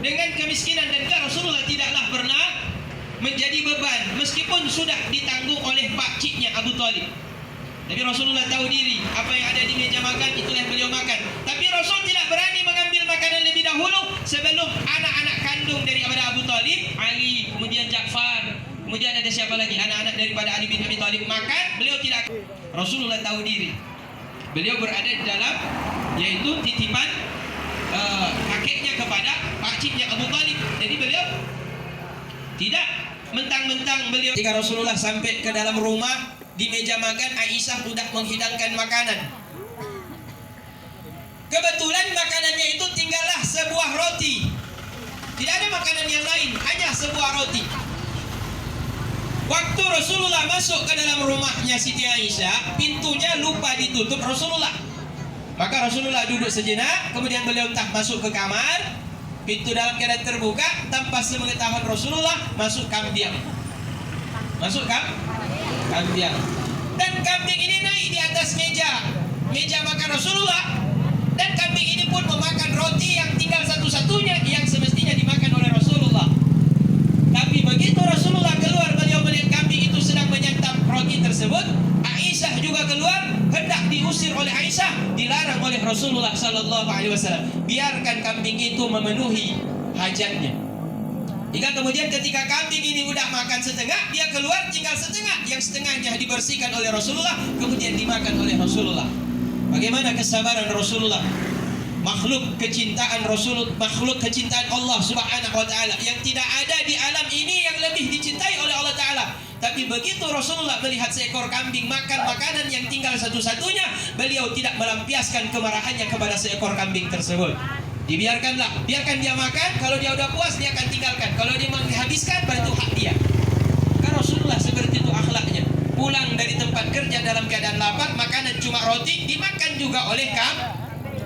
dengan kemiskinan, dan Rasulullah tidaklah pernah menjadi beban meskipun sudah ditanggung oleh pakciknya Abu Talib. Tapi Rasulullah tahu diri, apa yang ada di meja makan itulah yang beliau makan. Tapi Rasul tidak berani mengambil makanan lebih dahulu sebelum anak-anak kandung daripada Abu Talib, Ali, kemudian Ja'far, kemudian ada siapa lagi, anak-anak daripada Ali bin Abi Thalib makan. Beliau tidak. Rasulullah tahu diri, beliau berada di dalam, yaitu titipan kakeknya kepada pakciknya Abu Talib. Jadi beliau tidak mentang-mentang beliau. Ketika Rasulullah sampai ke dalam rumah, di meja makan Aisyah sudah menghidangkan makanan. Kebetulan makanannya itu tinggallah sebuah roti. Tidak ada makanan yang lain, hanya sebuah roti. Waktu Rasulullah masuk ke dalam rumahnya Siti Aisyah, pintunya lupa ditutup Rasulullah. Maka Rasulullah duduk sejenak, kemudian beliau entah masuk ke kamar, pintu dalam keadaan terbuka, tanpa sepengetahuan Rasulullah masuk kambing. Masuk kambing. Dan kambing ini naik di atas meja makan Rasulullah. Dan kambing ini pun memakan roti yang tinggal satu-satunya yang semestinya dimakan oleh Rasulullah. Tapi begitu Rasulullah keluar, beliau melihat kambing itu sedang menyantap roti tersebut. Aisyah juga keluar, hendak diusir oleh Aisyah, dilarang oleh Rasulullah sallallahu alaihi wasallam. Biarkan kambing itu memenuhi hajatnya. Hingga kemudian ketika kambing ini udah makan setengah, dia keluar tinggal setengah, yang setengahnya dibersihkan oleh Rasulullah, kemudian dimakan oleh Rasulullah. Bagaimana kesabaran Rasulullah, makhluk kecintaan Rasulullah, makhluk kecintaan Allah Subhanahu wa taala, yang tidak ada di alam ini yang lebih dicintai oleh Allah taala. Tapi begitu Rasulullah melihat seekor kambing makan makanan yang tinggal satu-satunya, beliau tidak melampiaskan kemarahannya kepada seekor kambing tersebut. Dibiarkanlah, biarkan dia makan. Kalau dia udah puas, dia akan tinggalkan. Kalau dia menghabiskan, itu hak dia. Karena Rasulullah seperti itu akhlaknya. Pulang dari tempat kerja dalam keadaan lapar, makanan cuma roti, dimakan juga oleh kambing.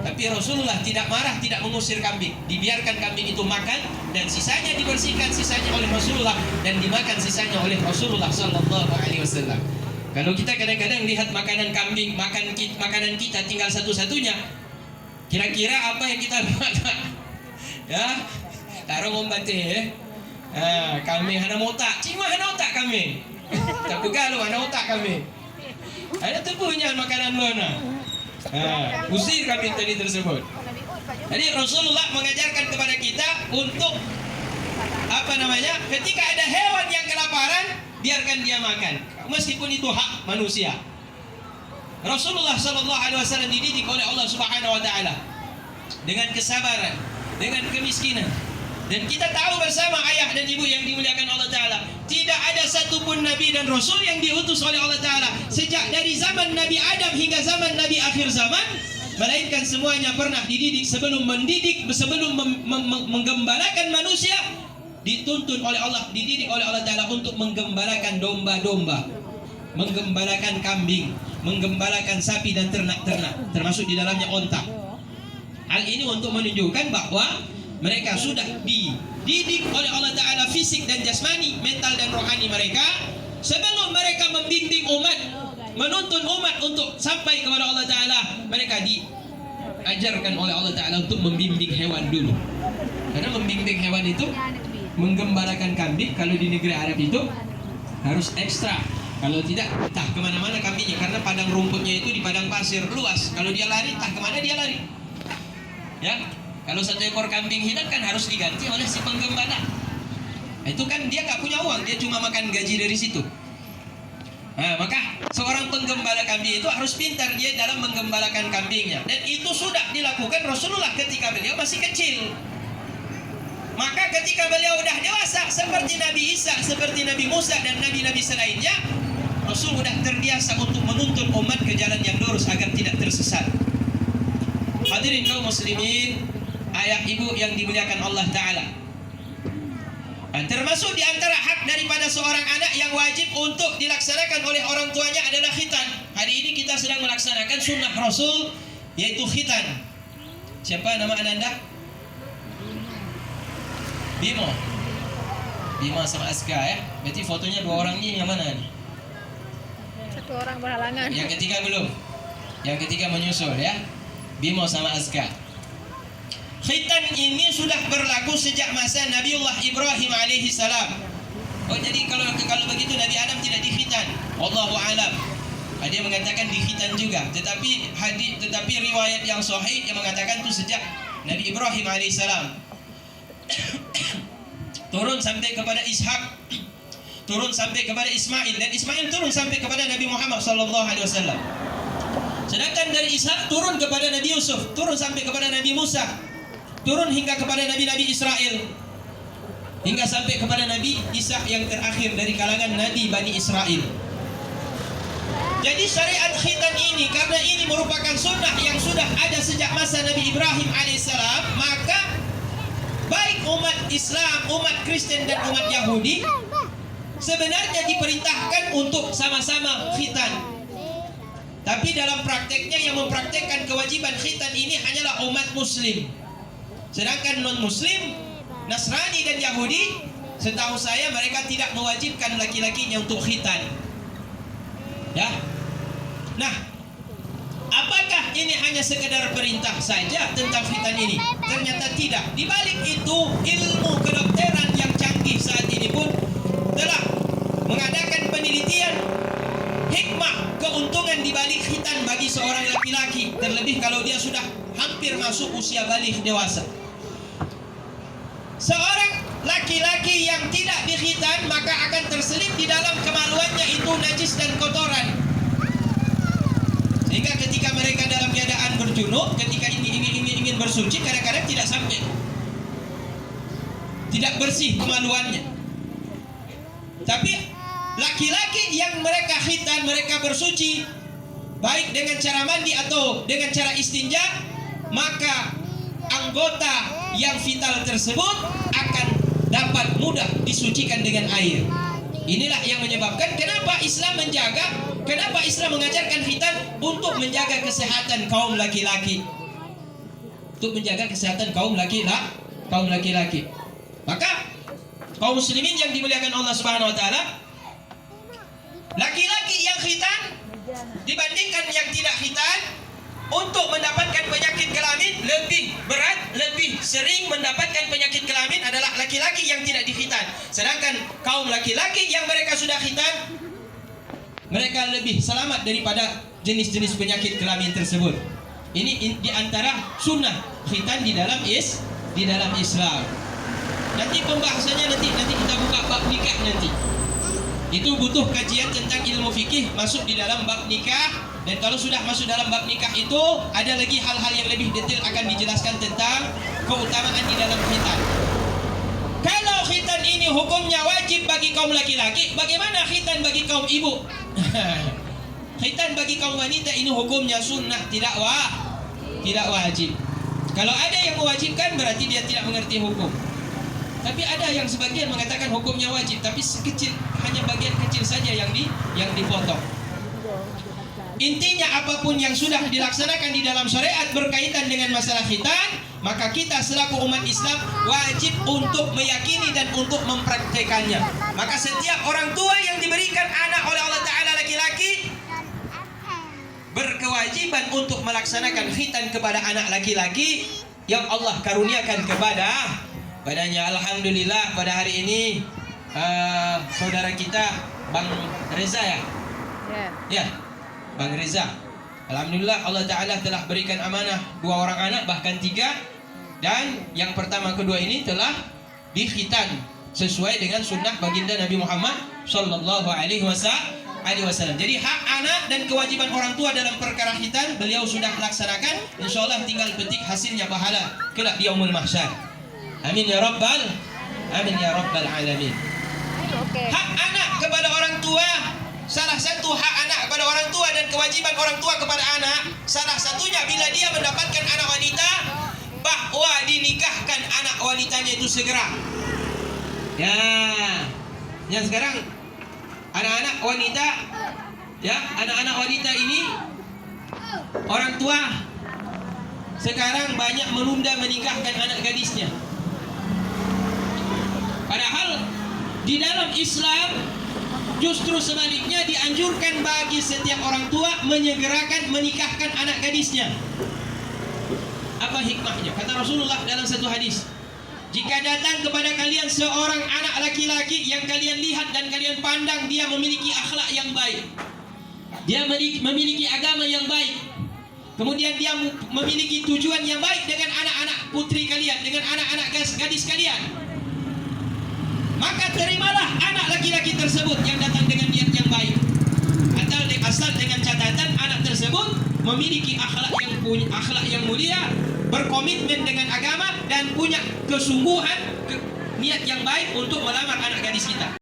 Tapi Rasulullah tidak marah, tidak mengusir kambing. Dibiarkan kambing itu makan, dan sisanya dibersihkan sisanya oleh Rasulullah, dan dimakan sisanya oleh Rasulullah sallallahu alaihi wasallam. Kalau kita kadang-kadang lihat makanan kambing, makanan kita tinggal satu-satunya, kira-kira apa yang kita buat? Ya, taruh ngombate ya. Kami hana otak, cuma hana otak kami. Tak pegal lu hana otak kami. Ada tepuhnya makanan lu na. Usir kami tadi tersebut. Jadi Rasulullah mengajarkan kepada kita untuk ketika ada hewan yang kelaparan, biarkan dia makan, meskipun itu hak manusia. Rasulullah sallallahu alaihi wasallam dididik oleh Allah Subhanahu wa taala dengan kesabaran, dengan kemiskinan. Dan kita tahu bersama ayah dan ibu yang dimuliakan Allah taala, tidak ada satupun nabi dan rasul yang diutus oleh Allah taala sejak dari zaman Nabi Adam hingga zaman Nabi akhir zaman, melainkan semuanya pernah dididik sebelum menggembalakan manusia, dituntun oleh Allah, dididik oleh Allah taala untuk menggembalakan domba-domba, menggembalakan kambing, menggembalakan sapi dan ternak-ternak, termasuk di dalamnya onta. Hal ini untuk menunjukkan bahwa mereka sudah dididik oleh Allah Ta'ala fisik dan jasmani, mental dan rohani mereka, sebelum mereka membimbing umat, menuntun umat untuk sampai kepada Allah Ta'ala. Mereka diajarkan oleh Allah Ta'ala untuk membimbing hewan dulu. Karena membimbing hewan itu, menggembalakan kambing, kalau di negeri Arab itu harus ekstra. Kalau tidak, entah kemana-mana kambingnya, karena padang rumputnya itu di padang pasir luas. Kalau dia lari, entah kemana dia lari. Ya, kalau satu ekor kambing hilang kan harus diganti oleh si penggembala. Itu kan dia nggak punya uang, dia cuma makan gaji dari situ. Maka seorang penggembala kambing itu harus pintar dia dalam menggembalakan kambingnya. Dan itu sudah dilakukan Rasulullah ketika beliau masih kecil. Maka ketika beliau udah dewasa, seperti Nabi Isa, seperti Nabi Musa dan nabi-nabi selainnya, Rasul sudah terbiasa untuk menuntun umat ke jalan yang lurus agar tidak tersesat. Hadirin kaum muslimin, ayah ibu yang dimuliakan Allah Ta'ala, termasuk di antara hak daripada seorang anak yang wajib untuk dilaksanakan oleh orang tuanya adalah khitan. Hari ini kita sedang melaksanakan sunnah Rasul, yaitu khitan. Siapa nama Ananda? Bimo sama Aska ya. Berarti fotonya dua orang ini yang mana nih? Satu orang berhalangan. Yang ketiga belum. Yang ketiga menyusul ya. Bimo sama Aska. Khitan ini sudah berlaku sejak masa Nabiullah Ibrahim alaihi salam. Oh, jadi kalau begitu Nabi Adam tidak dikhitan. Wallahu alam. Ada yang mengatakan dikhitan juga, tetapi riwayat yang sahih yang mengatakan itu sejak Nabi Ibrahim alaihissalam turun sampai kepada Ishak, turun sampai kepada Ismail, dan Ismail turun sampai kepada Nabi Muhammad sallallahu alaihi wasallam. Sedangkan dari Ishak turun kepada Nabi Yusuf, turun sampai kepada Nabi Musa, turun hingga kepada Nabi-Nabi Israel, hingga sampai kepada Nabi Isa yang terakhir dari kalangan Nabi Bani Israel. Jadi syariat khitan ini, karena ini merupakan sunnah yang sudah ada sejak masa Nabi Ibrahim alaihissalam, maka baik umat Islam, umat Kristen dan umat Yahudi sebenarnya diperintahkan untuk sama-sama khitan. Tapi dalam prakteknya yang mempraktekkan kewajiban khitan ini hanyalah umat Muslim. Sedangkan non-Muslim, Nasrani dan Yahudi, setahu saya mereka tidak mewajibkan laki-lakinya untuk khitan. Ya. Nah, apakah ini hanya sekedar perintah saja tentang khitan ini? Ternyata tidak. Di balik itu, ilmu kedokteran yang canggih saat ini pun telah mengadakan penelitian hikmah keuntungan di balik khitan bagi seorang laki-laki, terlebih kalau dia sudah hampir masuk usia balik dewasa. Seorang laki-laki yang tidak dikhitan maka akan terselip di dalam kemaluannya itu najis dan kotoran. Sehingga ketika mereka dalam keadaan berjunub, ketika ingin bersuci, kadang-kadang tidak sampai, tidak bersih kemaluannya. Tapi laki-laki yang mereka khitan, mereka bersuci baik dengan cara mandi atau dengan cara istinja, maka anggota yang vital tersebut akan dapat mudah disucikan dengan air. Inilah yang menyebabkan kenapa Islam mengajarkan khitan untuk menjaga kesehatan kaum laki-laki. Untuk menjaga kesehatan kaum laki-laki. Maka kaum muslimin yang dimuliakan Allah Subhanahu wa taala, laki-laki yang khitan dibandingkan yang tidak khitan, untuk mendapatkan penyakit kelamin lebih berat, lebih sering mendapatkan penyakit kelamin adalah laki-laki yang tidak dikhitan. Sedangkan kaum laki-laki yang mereka sudah khitan, mereka lebih selamat daripada jenis-jenis penyakit kelamin tersebut. Ini di antara sunnah khitan di dalam Islam. Nanti pembahasannya nanti kita buka bab nikah nanti. Itu butuh kajian tentang ilmu fikih masuk di dalam bab nikah. Dan kalau sudah masuk dalam bab nikah itu, ada lagi hal-hal yang lebih detail akan dijelaskan tentang keutamaan di dalam khitan. Kalau khitan ini hukumnya wajib bagi kaum laki-laki, bagaimana khitan bagi kaum ibu? Khitan bagi kaum wanita ini hukumnya sunnah, tidak wajib. Kalau ada yang mewajibkan berarti dia tidak mengerti hukum. Tapi ada yang sebagian mengatakan hukumnya wajib, tapi hanya bagian kecil saja yang dipotong. Intinya apapun yang sudah dilaksanakan di dalam syariat berkaitan dengan masalah khitan, maka kita selaku umat Islam wajib untuk meyakini dan untuk mempraktekannya. Maka setiap orang tua yang diberikan anak oleh Allah Ta'ala laki-laki berkewajiban untuk melaksanakan khitan kepada anak laki-laki yang Allah karuniakan kepadanya. Alhamdulillah pada hari ini saudara kita Bang Reza ya Bang Reza, alhamdulillah Allah Ta'ala telah berikan amanah 2 orang anak, bahkan 3. Dan yang pertama kedua ini telah dikhitan sesuai dengan sunnah baginda Nabi Muhammad Sallallahu Alaihi Wasallam. Jadi hak anak dan kewajiban orang tua dalam perkara khitan beliau sudah laksanakan. Insya Allah tinggal petik hasilnya pahala kelak di yaumul mahsyar. Amin ya rabbal alamin. Hak anak kepada orang tua, salah satu hak anak kepada orang tua dan kewajiban orang tua kepada anak, salah satunya bila dia mendapatkan anak wanita, bahwa dinikahkan anak wanitanya itu segera. Ya sekarang anak-anak wanita ini orang tua sekarang banyak menunda menikahkan anak gadisnya. Padahal di dalam Islam justru sebaliknya dianjurkan bagi setiap orang tua menyegerakan menikahkan anak gadisnya. Apa hikmahnya? Kata Rasulullah dalam satu hadis, jika datang kepada kalian seorang anak laki-laki yang kalian lihat dan kalian pandang dia memiliki akhlak yang baik, dia memiliki agama yang baik, kemudian dia memiliki tujuan yang baik dengan anak-anak putri kalian, dengan anak-anak gadis kalian, maka terimalah anak laki-laki tersebut yang datang dengan niat yang baik, asal dengan catatan anak tersebut memiliki akhlak yang mulia, berkomitmen dengan agama, dan punya kesungguhan niat yang baik untuk melamar anak gadis kita.